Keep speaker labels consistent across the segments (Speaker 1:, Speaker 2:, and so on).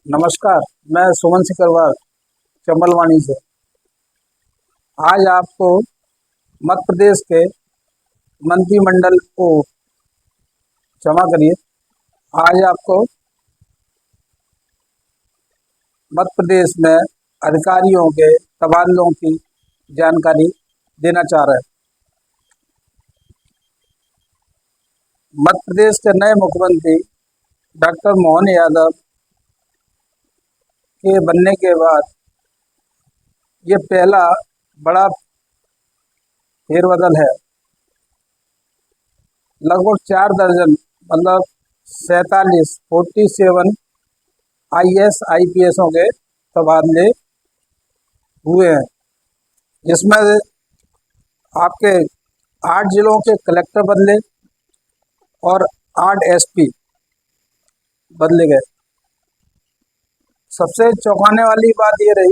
Speaker 1: नमस्कार। मैं सुमन सिकरवार चंबलवाणी से। आज आपको मध्य प्रदेश के मंत्रिमंडल को क्षमा करिए। आज आपको मध्य प्रदेश में अधिकारियों के तबादलों की जानकारी देना चाह रहे हैं। मध्य प्रदेश के नए मुख्यमंत्री डॉक्टर मोहन यादव के बनने के बाद ये पहला बड़ा फेरबदल है। लगभग 4 दर्जन मतलब 47 IAS IPSों के तबादले हुए हैं, जिसमें आपके 8 जिलों के कलेक्टर बदले और 8 SP बदले गए। सबसे चौंकाने वाली बात ये रही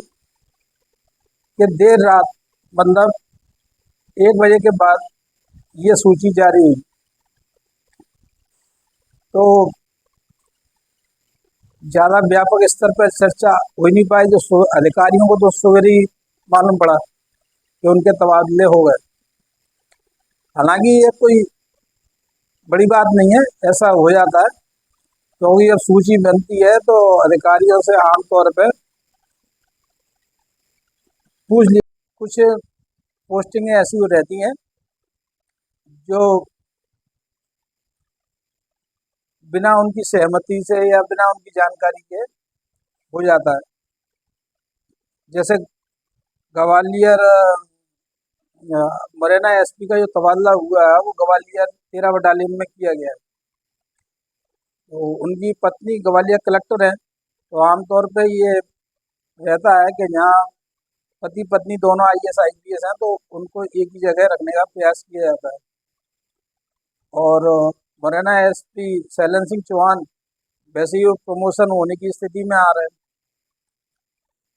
Speaker 1: कि देर रात मतलब 1 बजे के बाद ये सूची जारी हुई, तो ज़्यादा व्यापक स्तर पर चर्चा हो ही नहीं पाई। जो अधिकारियों को तो सवेरे ही मालूम पड़ा कि उनके तबादले हो गए। हालांकि ये कोई बड़ी बात नहीं है, ऐसा हो जाता है क्योंकि जब सूची बनती है तो अधिकारियों से आमतौर पर पूछ लिया। कुछ पोस्टिंगें ऐसी रहती हैं जो बिना उनकी सहमति से या बिना उनकी जानकारी के हो जाता है। जैसे ग्वालियर मुरैना SP का जो तबादला हुआ है वो ग्वालियर 13 बटालियन में किया गया है। तो उनकी पत्नी ग्वालियर कलेक्टर है, तो आमतौर पे ये रहता है कि जहाँ पति पत्नी दोनों IAS IPS हैं तो उनको एक ही जगह रखने का प्रयास किया जाता है। और मुरैना SP शैलन सिंह चौहान वैसे ही प्रमोशन होने की स्थिति में आ रहे हैं,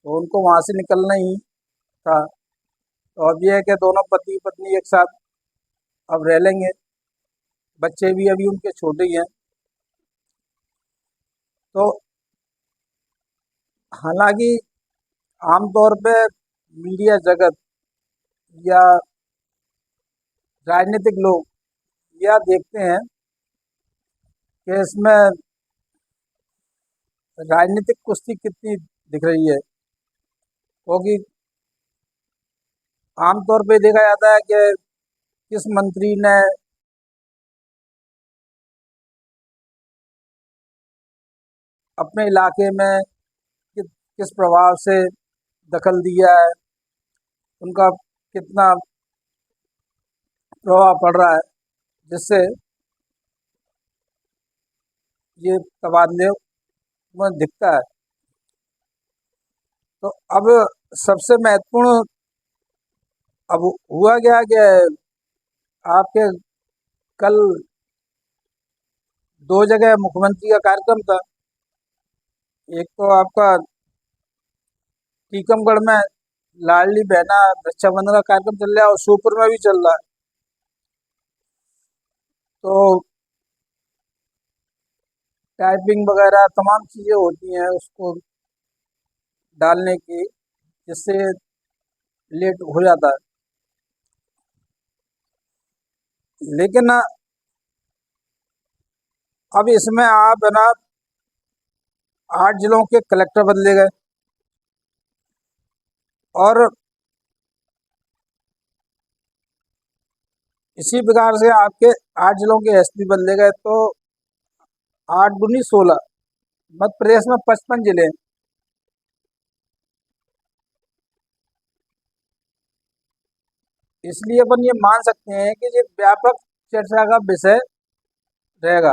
Speaker 1: तो उनको वहाँ से निकलना ही था। तो अब यह है कि दोनों पति पत्नी एक साथ अब रह लेंगे। बच्चे भी अभी उनके छोटे ही हैं। तो हालांकि आमतौर पे मीडिया जगत या राजनीतिक लोग यह देखते हैं कि इसमें राजनीतिक कुश्ती कितनी दिख रही है, क्योंकि आमतौर पे देखा जाता है कि किस मंत्री ने अपने इलाके में किस प्रभाव से दखल दिया है, उनका कितना प्रभाव पड़ रहा है, जिससे ये तबादले में दिखता है। तो अब सबसे महत्वपूर्ण अब हुआ क्या कि आपके कल 2 जगह मुख्यमंत्री का कार्यक्रम था। एक तो आपका टीकमगढ़ में लाडली बहना रक्षाबंधन का कार्यक्रम चल रहा है और श्योपुर में भी चल रहा है। तो टाइपिंग वगैरह तमाम चीज़ें होती हैं उसको डालने की, जिससे लेट हो जाता है। लेकिन अब इसमें आप है ना 8 जिलों के कलेक्टर बदले गए और इसी प्रकार से आपके 8 जिलों के SP बदले गए। तो 8 दूनी 16, मध्य प्रदेश में 55 जिले हैं। इसलिए अपन ये मान सकते हैं कि ये व्यापक चर्चा का विषय रहेगा।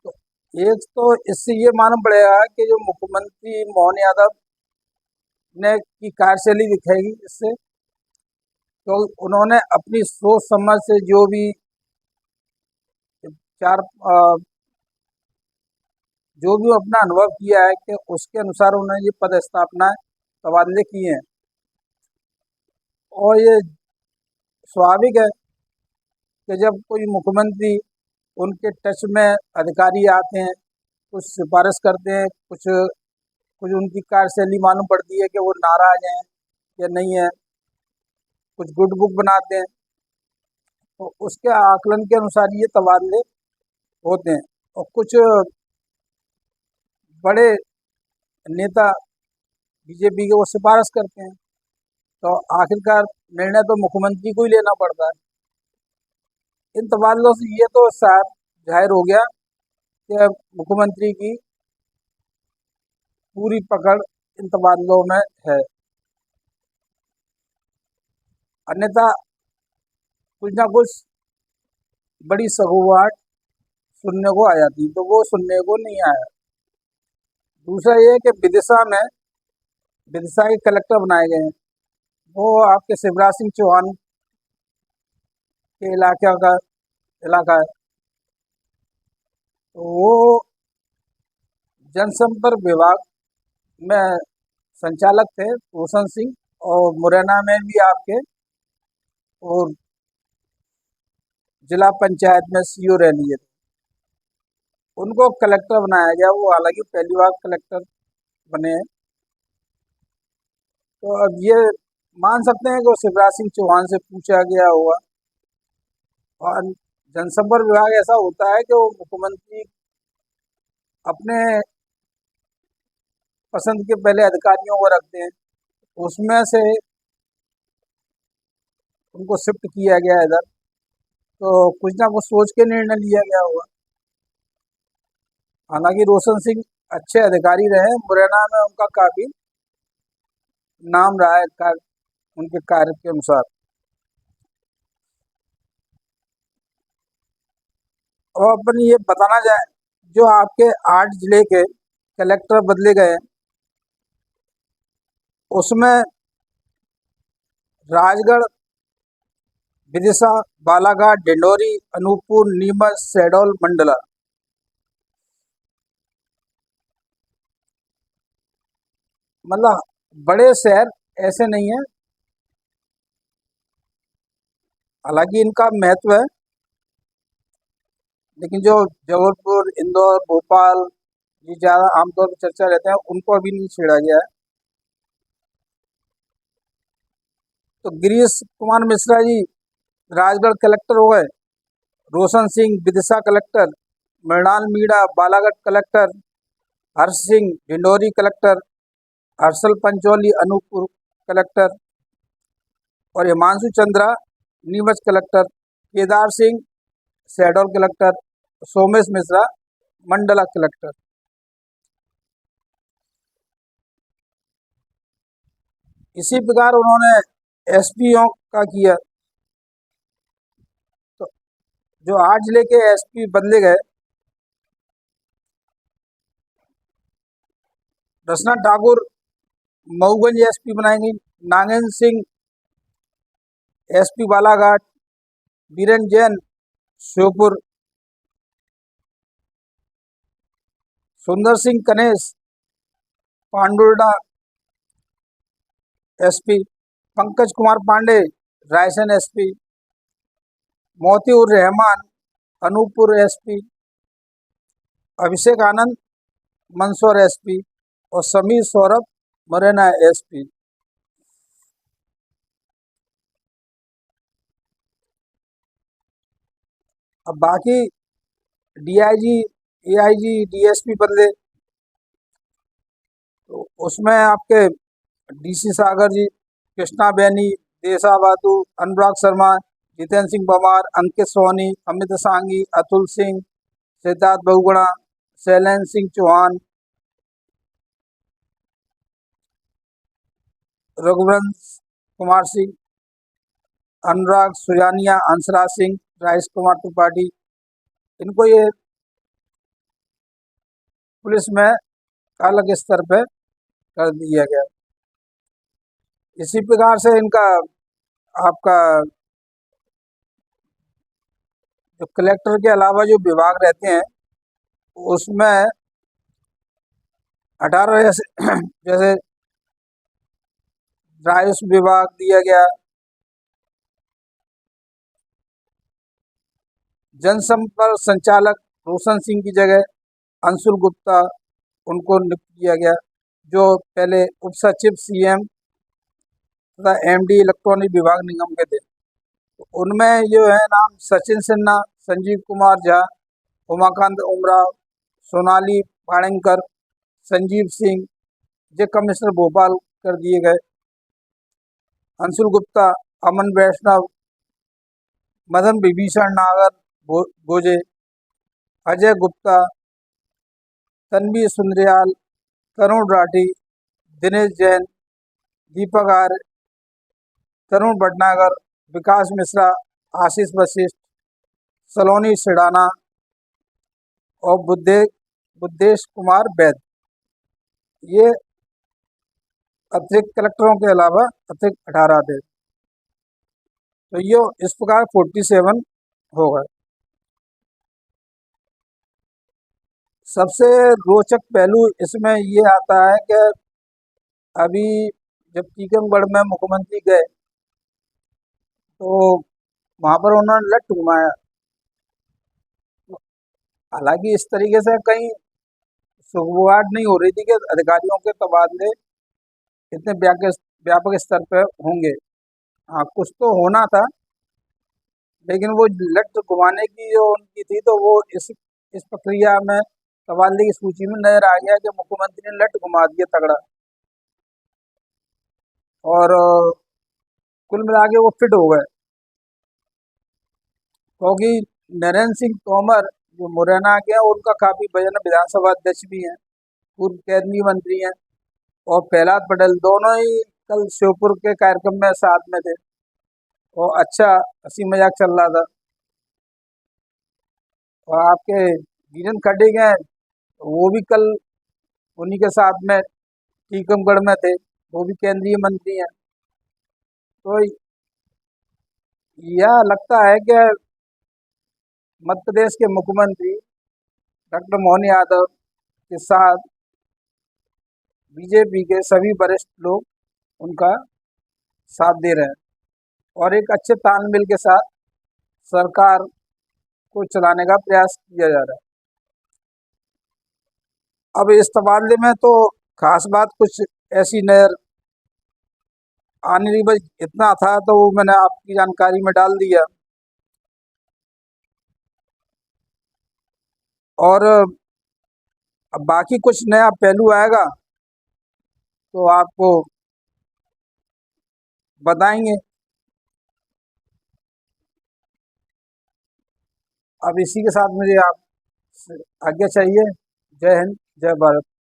Speaker 1: तो एक तो इससे ये मालूम पड़ेगा कि जो मुख्यमंत्री मोहन यादव ने की कार्यशैली दिखेगी इससे, तो उन्होंने अपनी सोच समझ से जो भी चार जो भी अपना अनुभव किया है कि उसके अनुसार उन्होंने ये पदस्थापना तबादले किए हैं। और ये स्वाभाविक है कि जब कोई मुख्यमंत्री उनके टच में अधिकारी आते हैं, कुछ सिफारिश करते हैं, कुछ कुछ उनकी कार्यशैली मालूम पड़ती है कि वो नाराज हैं या नहीं है, कुछ गुड बुक बनाते हैं। तो उसके आकलन के अनुसार ये तबादले होते हैं। और कुछ बड़े नेता बीजेपी के वो सिफारिश करते हैं, तो आखिरकार निर्णय तो मुख्यमंत्री को ही लेना पड़ता है। इन तबादलों से ये तो साफ जाहिर हो गया कि मुख्यमंत्री की पूरी पकड़ इन तबादलों में है। अन्यथा कुछ ना कुछ बड़ी सगुआहट सुनने को आ जाती, तो वो सुनने को नहीं आया। दूसरा ये है कि विदिशा के कलेक्टर बनाए गए हैं, वो आपके शिवराज सिंह चौहान के इलाका है। तो वो जनसंपर्क विभाग में संचालक थे रोशन सिंह, और मुरैना में भी आपके और जिला पंचायत में सीओ रह लिए थे। उनको कलेक्टर बनाया गया, वो हालांकि पहली बार कलेक्टर बने हैं। तो अब ये मान सकते हैं कि वो शिवराज सिंह चौहान से पूछा गया होगा। और जनसंपर्क विभाग ऐसा होता है कि वो मुख्यमंत्री अपने पसंद के पहले अधिकारियों को रखते हैं, उसमें से उनको शिफ्ट किया गया इधर, तो कुछ ना कुछ सोच के निर्णय लिया गया होगा। हालांकि रोशन सिंह अच्छे अधिकारी रहे, मुरैना में उनका काफी नाम रहा है उनके कार्य के अनुसार। और अपन ये बताना चाहे, जो आपके 8 जिले के कलेक्टर बदले गए, उसमें राजगढ़, विदिशा, बालाघाट, डिंडोरी, अनूपपुर, नीमच, शहडोल, मंडला, मतलब बड़े शहर ऐसे नहीं है। हालांकि इनका महत्व है, लेकिन जो जबलपुर, इंदौर, भोपाल, ये ज़्यादा आमतौर पर चर्चा रहते हैं, उनको अभी नहीं छेड़ा गया है। तो गिरीश कुमार मिश्रा जी राजगढ़ कलेक्टर हो गए, Roshan Singh Vidisha collector, Mrinal Meena Balaghat collector, Harsh Singh Dindori collector, Harshal Pancholi Anuppur collector, और Himanshu Chandra Neemuch collector, Kedar Singh Shahdol collector, Somesh Mishra Mandla collector. इसी प्रकार उन्होंने एसपीओ का किया। तो जो 8 जिले के एसपी बदले गए, रचना ठाकुर मऊगंज एसपी बनाई गई, Nagendra Singh SP Balaghat, Biren Jain Sheopur, Sundar Singh Kanesh Pandhurna SP, Pankaj Kumar Pandey Raisen SP, Motiur Rahman Anuppur SP, Abhishek Anand Mandsaur SP, और समीर सौरभ मुरैना एसपी। अब बाकी डीआईजी, एआईजी, डीएसपी बदले, तो उसमें आपके डीसी सागर जी, कृष्णा बैनी, देशा बातू, अनुराग शर्मा, जितेंद्र सिंह पवार, अंकित सोनी, अमित सांगी, अतुल सिंह, सिद्धार्थ बहुगुणा, शैलेंद्र सिंह चौहान, रघुवंश कुमार सिंह, अनुराग सुजानिया, हंसराज सिंह, राजेश कुमार त्रिपाठी, इनको ये पुलिस में अलग स्तर पे कर दिया गया। इसी प्रकार से इनका आपका जो कलेक्टर के अलावा जो विभाग रहते हैं, उसमें 18 जैसे राजस्व विभाग दिया गया, जनसंपर्क संचालक रोशन सिंह की जगह अंशुल गुप्ता उनको नियुक्त किया गया, जो पहले उप सचिव सीएम तथा एमडी इलेक्ट्रॉनिक विभाग निगम के थे। तो उनमें जो है नाम सचिन सिन्हा, संजीव कुमार झा, उमाकांत उमराव, सोनाली पाणिंकर, संजीव सिंह, ये कमिश्नर भोपाल कर दिए गए। अंशुल गुप्ता, अमन वैष्णव, मदन विभीषण नागर गोजे, अजय गुप्ता, तन्वी सुंदरियाल, तरुण राठी, दिनेश जैन, दीपक आर्य, तरुण भटनागर, विकास मिश्रा, आशीष वशिष्ठ, सलोनी सिडाना और बुद्धेश कुमार वैद, ये अतिरिक्त कलेक्टरों के अलावा अतिरिक्त 18 थे। तो ये इस प्रकार 47 हो गए। सबसे रोचक पहलू इसमें ये आता है कि अभी जब टीकमगढ़ में मुख्यमंत्री गए तो वहाँ पर उन्होंने लट घुमाया। हालांकि इस तरीके से कहीं सुगबुगाहट नहीं हो रही थी कि अधिकारियों के तबादले इतने व्यापक स्तर पर होंगे। हाँ, कुछ तो होना था, लेकिन वो लट घुमाने की जो उनकी थी, तो वो इस प्रक्रिया में तबादले की सूची में नजर आ गया कि मुख्यमंत्री ने लट घुमा दिया तगड़ा, और कुल मिला के वो फिट हो गए। क्योंकि नरेंद्र सिंह तोमर जो मुरैना के हैं, उनका काफी वजन, विधानसभा अध्यक्ष भी हैं, पूर्व कैबिनेट मंत्री हैं, और प्रहलाद पटेल दोनों ही कल श्योपुर के कार्यक्रम में साथ में थे और अच्छा हंसी मजाक चल रहा था। और आपके वीरेंद्र खटीक हैं, वो भी कल उन्हीं के साथ में टीकमगढ़ में थे, वो भी केंद्रीय मंत्री हैं। तो यह लगता है कि मध्य प्रदेश के मुख्यमंत्री डॉक्टर मोहन यादव के साथ बीजेपी के सभी वरिष्ठ लोग उनका साथ दे रहे हैं और एक अच्छे तालमेल के साथ सरकार को चलाने का प्रयास किया जा रहा है। अब इस तबादले में तो खास बात कुछ ऐसी नजर आने नहीं, बस इतना था तो वो मैंने आपकी जानकारी में डाल दिया। और अब बाकी कुछ नया पहलू आएगा तो आपको बताएंगे। अब इसी के साथ मुझे आप आज्ञा चाहिए। जय हिंद, जय भारत।